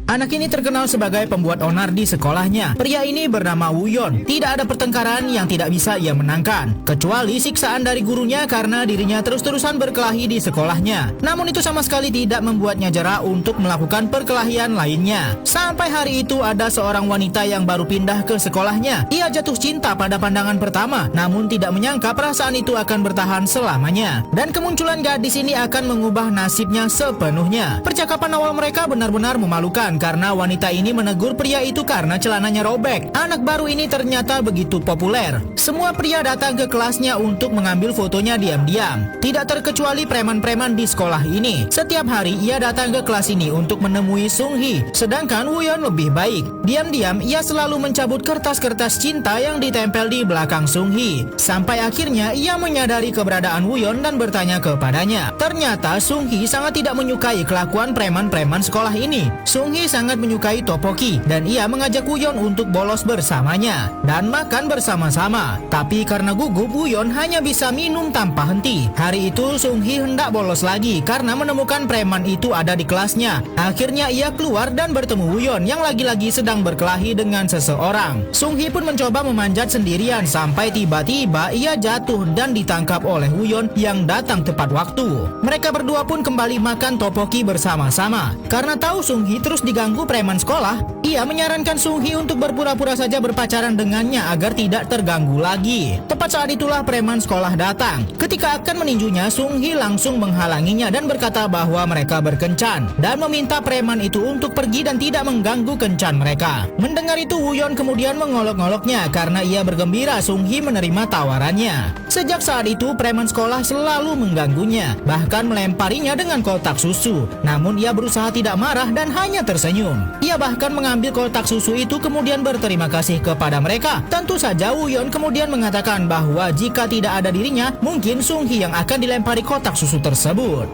Anak ini terkenal sebagai pembuat onar di sekolahnya. Pria ini bernama Woo-yeon. Tidak ada pertengkaran yang tidak bisa ia menangkan, kecuali siksaan dari gurunya karena dirinya terus-terusan berkelahi di sekolahnya. Namun itu sama sekali tidak membuatnya jera untuk melakukan perkelahian lainnya. Sampai hari itu ada seorang wanita yang baru pindah ke sekolahnya. Ia jatuh cinta pada pandangan pertama, namun tidak menyangka perasaan itu akan bertahan selamanya. Dan kemunculan gadis ini akan mengubah nasibnya sepenuhnya. Percakapan awal mereka benar-benar memalukan karena wanita ini menegur pria itu karena celananya robek. Anak baru ini ternyata begitu populer. Semua pria datang ke kelasnya untuk mengambil fotonya diam-diam. Tidak terkecuali preman-preman di sekolah ini. Setiap hari ia datang ke kelas ini untuk menemui Sung-hee. Sedangkan Woo-yeon lebih baik. Diam-diam ia selalu mencabut kertas-kertas cinta yang ditempel di belakang Sung-hee. Sampai akhirnya ia menyadari keberadaan Woo-yeon dan bertanya kepadanya. Ternyata Sung-hee sangat tidak menyukai kelakuan preman-preman sekolah ini. Sung-hee sangat menyukai topoki dan ia mengajak Woo-yeon untuk bolos bersamanya dan makan bersama-sama. Tapi karena gugup, Woo-yeon hanya bisa minum tanpa henti. Hari itu Sung-hee hendak bolos lagi karena menemukan preman itu ada di kelasnya. Akhirnya ia keluar dan bertemu Woo-yeon yang lagi-lagi sedang berkelahi dengan seseorang. Sung-hee pun mencoba memanjat sendirian sampai tiba-tiba ia jatuh dan ditangkap oleh Woo-yeon yang datang tepat waktu. Mereka berdua pun kembali makan topoki bersama-sama. Karena tahu Sung-hee terus diganggu preman sekolah, ia menyarankan Sung-hee untuk berpura-pura saja berpacaran dengannya agar tidak terganggu lagi. Tepat saat itulah preman sekolah datang. Ketika akan meninjunya, Sung-hee langsung menghalanginya dan berkata bahwa mereka berkencan dan meminta preman itu untuk pergi dan tidak mengganggu kencan mereka. Mendengar itu, Woo-yeon kemudian mengolok-ngoloknya karena ia bergembira Sung-hee menerima tawarannya. Sejak saat itu, preman sekolah selalu mengganggunya, bahkan melemparinya dengan kotak susu. Namun ia berusaha tidak marah dan hanya tersenyum. Ia bahkan mengambil kotak susu itu kemudian berterima kasih kepada mereka. Tentu saja Woo-yeon kemudian mengatakan bahwa jika tidak ada dirinya, mungkin Sung-hee yang akan dilempari kotak susu tersebut.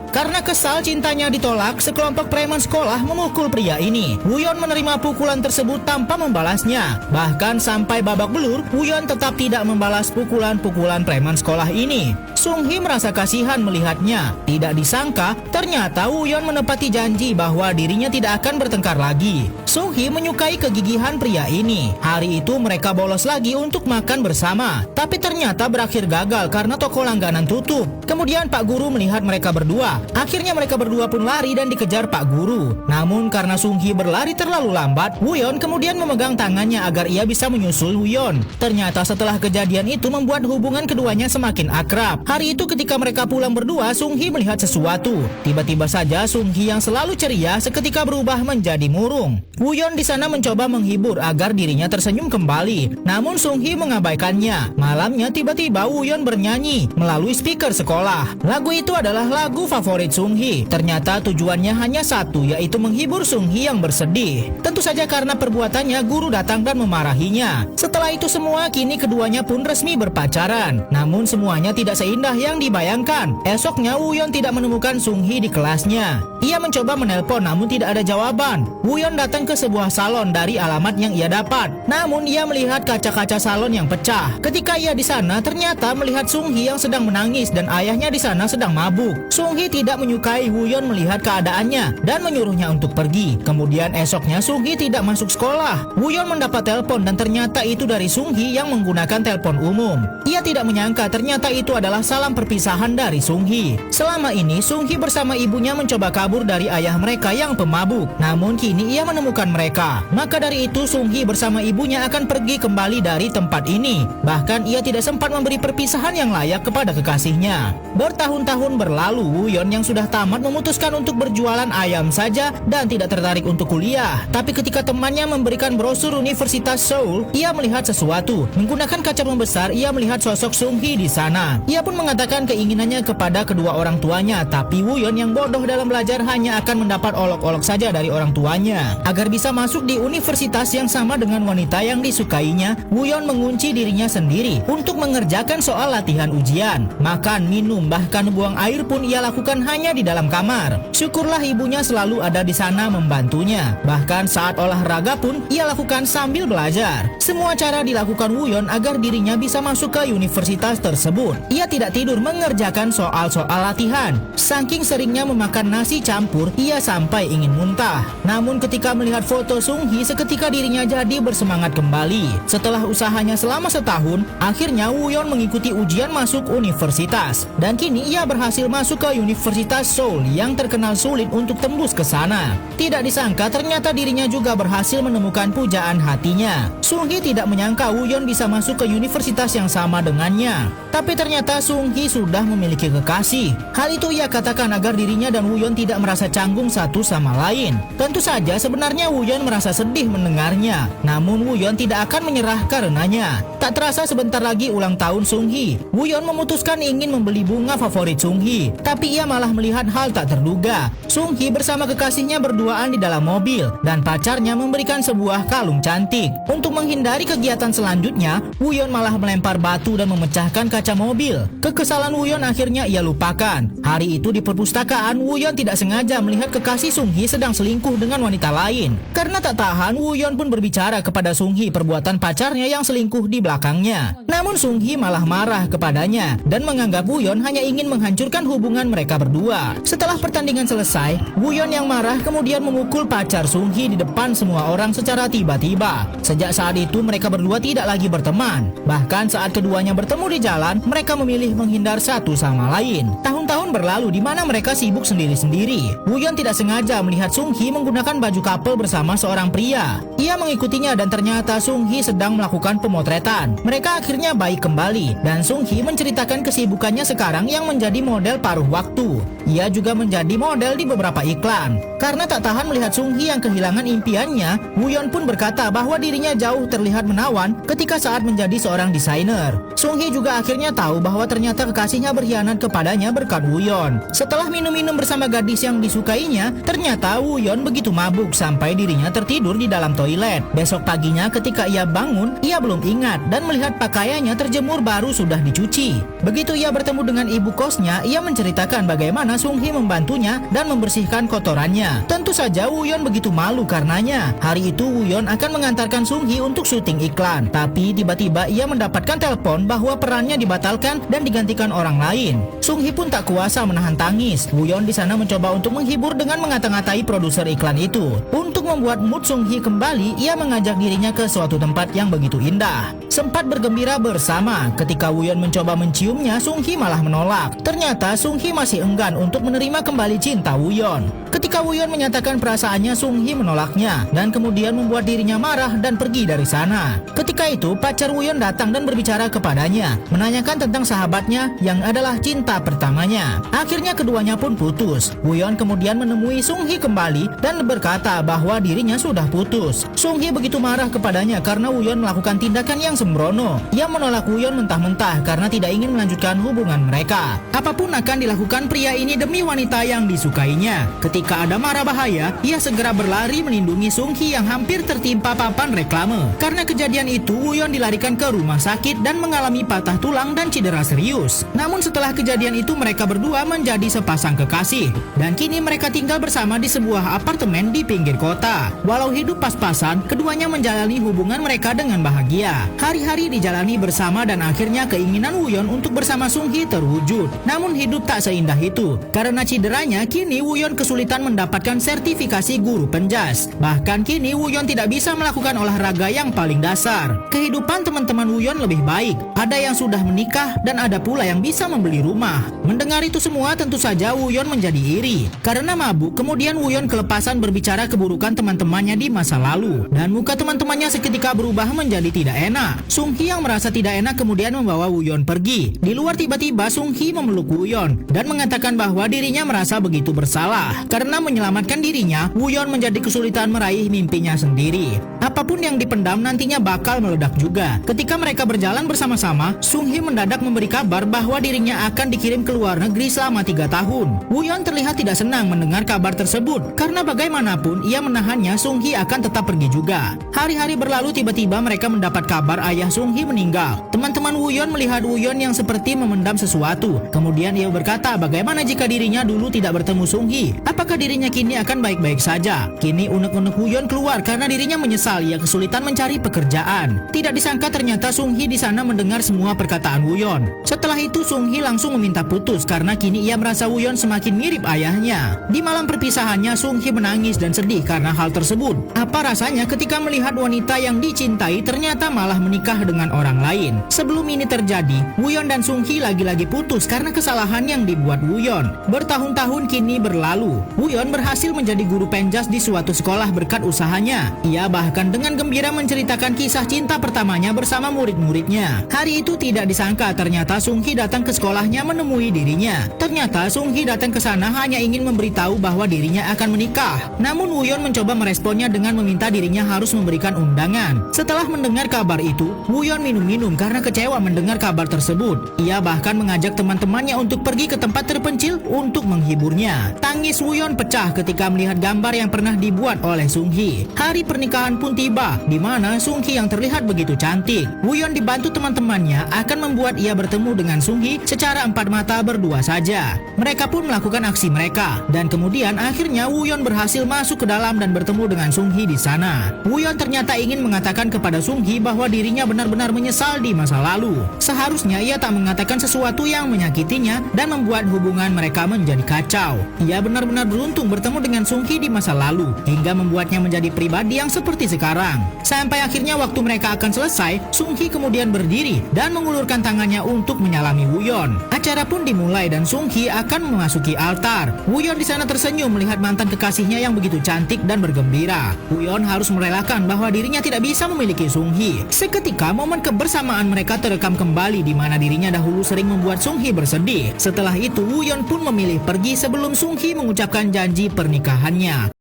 Karena kesal cintanya ditolak, sekelompok preman sekolah memukul pria ini. Woo-yeon menerima pukulan tersebut tanpa membalasnya. Bahkan sampai babak belur, Woo-yeon tetap tidak membalas pukulan-pukulan preman sekolah ini. Sung-hee merasa kasihan melihatnya. Tidak disangka, ternyata Woo-yeon menepati janji bahwa dirinya tidak akan bertengkar lagi. Sung-hee menyukai kegigihan pria ini. Hari itu mereka bolos lagi untuk makan bersama. Tapi ternyata berakhir gagal karena toko langganan tutup. Kemudian Pak Guru melihat mereka berdua. Akhirnya mereka berdua pun lari dan dikejar Pak Guru. Namun karena Sung-hee berlari terlalu lambat, Woo-yeon kemudian memegang tangannya agar ia bisa menyusul Woo-yeon. Ternyata setelah kejadian itu membuat hubungan keduanya semakin akrab. Hari itu ketika mereka pulang berdua, Sung-hee melihat sesuatu. Tiba-tiba saja Sung-hee yang selalu ceria seketika berubah menjadi murung. Woo-yeon di sana mencoba menghibur agar dirinya tersenyum kembali. Namun Sung-hee mengabaikannya. Malamnya tiba-tiba Woo-yeon bernyanyi melalui speaker sekolah. Lagu itu adalah lagu favorit Sung-hee. Ternyata tujuannya hanya satu, yaitu menghibur Sung-hee yang bersedih. Tentu saja karena perbuatannya, guru datang dan memarahinya. Setelah itu semua, kini keduanya pun resmi berpacaran. Namun semuanya tidak seindah yang dibayangkan. Esoknya Woo-yeon tidak menemukan Sung-hee di kelasnya. Ia mencoba menelpon namun tidak ada jawaban. Woo-yeon datang ke sebuah salon dari alamat yang ia dapat. Namun ia melihat kaca-kaca salon yang pecah. Ketika ia di sana, ternyata melihat Sung-hee yang sedang menangis dan ayahnya di sana sedang mabuk. Sung-hee tidak menyukai Woo-yeon melihat keadaannya dan menyuruhnya untuk pergi. Kemudian esoknya Sung-hee tidak masuk sekolah. Woo-yeon mendapat telepon dan ternyata itu dari Sung-hee yang menggunakan telepon umum. Ia tidak menyangka ternyata itu adalah salam perpisahan dari Sung-hee. Selama ini Sung-hee bersama ibunya mencoba kabur dari ayah mereka yang pemabuk. Namun kini ia menemukan mereka. Maka dari itu Sung-hee bersama ibunya akan pergi kembali dari tempat ini. Bahkan ia tidak sempat memberi perpisahan yang layak kepada kekasihnya. Bertahun-tahun berlalu, Woo-yeon yang sudah tamat memutuskan untuk berjualan ayam saja dan tidak tertarik untuk kuliah. Tapi ketika temannya memberikan brosur Universitas Seoul, ia melihat sesuatu. Menggunakan kaca pembesar, ia melihat sosok Sung-hee di sana. Ia pun mengatakan keinginannya kepada kedua orang tuanya, tapi Woo-yeon yang bodoh dalam belajar hanya akan mendapat olok-olok saja dari orang tuanya. Agar bisa masuk di universitas yang sama dengan wanita yang disukainya, Woo-yeon mengunci dirinya sendiri untuk mengerjakan soal latihan ujian. Makan, minum, bahkan buang air pun ia lakukan bukan hanya di dalam kamar. Syukurlah ibunya selalu ada di sana membantunya. Bahkan saat olahraga pun ia lakukan sambil belajar. Semua cara dilakukan Woo-yeon agar dirinya bisa masuk ke universitas tersebut. Ia tidak tidur mengerjakan soal-soal latihan. Saking seringnya memakan nasi campur, ia sampai ingin muntah. Namun ketika melihat foto Sung-hee, seketika dirinya jadi bersemangat kembali. Setelah usahanya selama setahun, akhirnya Woo-yeon mengikuti ujian masuk universitas. Dan kini ia berhasil masuk ke Universitas Seoul yang terkenal sulit untuk tembus ke sana. Tidak disangka ternyata dirinya juga berhasil menemukan pujaan hatinya. Sung-hee tidak menyangka Woo-yeon bisa masuk ke universitas yang sama dengannya. Tapi ternyata Sung-hee sudah memiliki kekasih. Hal itu ia katakan agar dirinya dan Woo-yeon tidak merasa canggung satu sama lain. Tentu saja sebenarnya Woo-yeon merasa sedih mendengarnya. Namun Woo-yeon tidak akan menyerah karenanya. Tak terasa sebentar lagi ulang tahun Sung-hee. Woo-yeon memutuskan ingin membeli bunga favorit Sung-hee. Tapi ia malah melihat hal tak terduga. Sung-hee bersama kekasihnya berduaan di dalam mobil dan pacarnya memberikan sebuah kalung cantik. Untuk menghindari kegiatan selanjutnya, Woo-yeon malah melempar batu dan memecahkan kaca mobil. Kekesalan Woo-yeon akhirnya ia lupakan. Hari itu di perpustakaan, Woo-yeon tidak sengaja melihat kekasih Sung-hee sedang selingkuh dengan wanita lain. Karena tak tahan, Woo-yeon pun berbicara kepada Sung-hee perbuatan pacarnya yang selingkuh di belakangnya. Namun Sung-hee malah marah kepadanya dan menganggap Woo-yeon hanya ingin menghancurkan hubungan mereka berdua. Setelah pertandingan selesai, Woo-yeon yang marah kemudian memukul pacar Sung-hee di depan semua orang secara tiba-tiba. Sejak saat itu mereka berdua tidak lagi berteman. Bahkan saat keduanya bertemu di jalan, mereka memilih menghindar satu sama lain. Tahun-tahun berlalu di mana mereka sibuk sendiri-sendiri. Woo-yeon tidak sengaja melihat Sung-hee menggunakan baju couple bersama seorang pria. Ia mengikutinya dan ternyata Sung-hee sedang melakukan pemotretan. Mereka akhirnya baik kembali dan Sung-hee menceritakan kesibukannya sekarang yang menjadi model paruh waktu. Ia juga menjadi model di beberapa iklan. Karena tak tahan melihat Sung-hee yang kehilangan impiannya, Woo-yeon pun berkata bahwa dirinya jauh terlihat menawan ketika saat menjadi seorang desainer. Sung-hee juga akhirnya tahu bahwa ternyata kekasihnya berkhianat kepadanya berkat Woo-yeon. Setelah minum-minum bersama gadis yang disukainya, ternyata Woo-yeon begitu mabuk sampai dirinya tertidur di dalam toilet. Besok paginya ketika ia bangun, ia belum ingat dan melihat pakaiannya terjemur baru sudah dicuci. Begitu ia bertemu dengan ibu kosnya, ia menceritakan bagaimana Sung-hee membantunya dan membersihkan kotorannya. Tentu saja Woo-yeon begitu malu karenanya. Hari itu Woo-yeon akan mengantarkan Sung-hee untuk syuting iklan. Tapi tiba-tiba ia mendapatkan telepon bahwa perannya dibatalkan dan digantikan orang lain. Sung-hee pun tak kuasa menahan tangis. Woo-yeon di sana mencoba untuk menghibur dengan mengata-ngatai produser iklan itu. Untuk membuat mood Sung-hee kembali, ia mengajak dirinya ke suatu tempat yang begitu indah. Sempat bergembira bersama. Ketika Woo-yeon mencoba menciumnya, Sung-hee malah menolak. Ternyata Sung-hee masih enggan untuk menerima kembali cinta Woo-yeon. Ketika Woo-yeon menyatakan perasaannya, Sung-hee menolaknya dan kemudian membuat dirinya marah dan pergi dari sana. Ketika itu, pacar Woo-yeon datang dan berbicara kepadanya, menanyakan tentang sahabatnya yang adalah cinta pertamanya. Akhirnya keduanya pun putus. Woo-yeon kemudian menemui Sung-hee kembali dan berkata bahwa dirinya sudah putus. Sung-hee begitu marah kepadanya karena Woo-yeon melakukan tindakan yang sembrono. Ia menolak Woo-yeon mentah-mentah karena tidak ingin melanjutkan hubungan mereka. Apapun akan dilakukan pria ini demi wanita yang disukainya. Ketika ada mara bahaya, ia segera berlari melindungi Sung-hee yang hampir tertimpa papan reklame. Karena kejadian itu, Woo-yeon dilarikan ke rumah sakit dan mengalami patah tulang dan cedera serius. Namun setelah kejadian itu mereka berdua menjadi sepasang kekasih. Dan kini mereka tinggal bersama di sebuah apartemen di pinggir kota. Walau hidup pas-pasan, keduanya menjalani hubungan mereka dengan bahagia. Hari-hari dijalani bersama dan akhirnya keinginan Woo-yeon untuk bersama Sung-hee terwujud. Namun hidup tak seindah itu. Karena cederanya, kini Woo-yeon kesulitan mendapatkan sertifikasi guru penjas. Bahkan kini Woo-yeon tidak bisa melakukan olahraga yang paling dasar. Kehidupan teman-teman Woo-yeon lebih baik. Ada yang sudah menikah dan ada pula yang bisa membeli rumah. Mendengar itu semua tentu saja Woo-yeon menjadi iri. Karena mabuk, kemudian Woo-yeon kelepasan berbicara keburukan teman-temannya di masa lalu. Dan muka teman-temannya seketika berubah menjadi tidak enak. Sung-hee yang merasa tidak enak kemudian membawa Woo-yeon pergi. Di luar tiba-tiba Sung-hee memeluk Woo-yeon dan mengatakan bahwa dirinya merasa begitu bersalah. Karena menyelamatkan dirinya, Woo-yeon menjadi kesulitan meraih mimpinya sendiri. Apapun yang dipendam nantinya bakal meledak juga. Ketika mereka berjalan bersama-sama, Sung-hee mendadak memberi kabar bahwa dirinya akan dikirim ke luar negeri selama 3 tahun. Woo-yeon terlihat tidak senang mendengar kabar tersebut. Karena bagaimanapun ia menahannya, Sung-hee akan tetap pergi juga. Hari-hari berlalu, tiba-tiba mereka mendapat kabar ayah Sung Hee meninggal. Teman-teman Woo-yeon melihat Woo-yeon yang seperti memendam sesuatu. Kemudian ia berkata bagaimana jika dirinya dulu tidak bertemu Sung Hee. Apakah dirinya kini akan baik-baik saja? Kini unek-unek Woo-yeon keluar karena dirinya menyesal ia kesulitan mencari pekerjaan. Tidak disangka ternyata Sung Hee di sana mendengar semua perkataan Woo-yeon. Setelah itu Sung Hee langsung meminta putus karena kini ia merasa Woo-yeon semakin mirip ayahnya. Di malam perpisahannya Sung Hee menangis dan sedih karena hal tersebut. Apa rasanya ketika melihat wanita yang dicintai ternyata malah menikah dengan orang lain? Sebelum ini terjadi, Woo-yeon dan Sung Hee lagi-lagi putus karena kesalahan yang dibuat Woo-yeon. Bertahun-tahun kini berlalu. Woo-yeon berhasil menjadi guru penjas di suatu sekolah berkat usahanya. Ia bahkan dengan gembira menceritakan kisah cinta pertamanya bersama murid-muridnya. Hari itu tidak disangka ternyata Sung Hee datang ke sekolahnya menemui dirinya. Ternyata Sung Hee datang ke sana hanya ingin memberitahu bahwa dirinya akan menikah. Namun Woo-yeon mencoba meresponnya dengan meminta dirinya harus memberikan undangan. Setelah mendengar kabar itu, Woo-yeon minum-minum karena kecewa mendengar kabar tersebut. Ia bahkan mengajak teman-temannya untuk pergi ke tempat terpencil untuk menghiburnya. Tangis Woo-yeon pecah ketika melihat gambar yang pernah dibuat oleh Sung Hee. Hari pernikahan pun tiba, di mana Sung Hee yang terlihat begitu cantik. Woo-yeon dibantu teman-temannya akan membuat ia bertemu dengan Sung Hee secara empat mata berdua saja. Mereka pun melakukan aksi mereka, dan kemudian akhirnya Woo-yeon berhasil masuk ke dalam dan bertemu dengan Sung Hee di sana. Woo-yeon ternyata ingin mengatakan kepada Sung Hee bahwa dirinya benar-benar menyesal di masa lalu. Seharusnya ia tak mengatakan sesuatu yang menyakitinya dan membuat hubungan mereka menjadi kacau. Ia benar-benar beruntung bertemu dengan Sung Hee di masa lalu, hingga membuatnya menjadi pribadi yang seperti sekarang. Sampai akhirnya waktu mereka akan selesai, Sung Hee kemudian berdiri dan mengulurkan tangannya untuk menyalami Woo-yeon. Acara pun dimulai dan Sung Hee akan memasuki altar. Woo-yeon di sana tersenyum melihat mantan kekasihnya yang begitu cantik dan bergembira. Woo-yeon harus merelakan bahwa dirinya tidak bisa memiliki Sung Hee. Seketika momen kebersamaan mereka terekam kembali di mana dirinya dahulu sering membuat Sung Hee bersedih. Setelah itu Woo-yeon pun memilih pergi sebelum Sung Hee mengucapkan janji pernikahannya.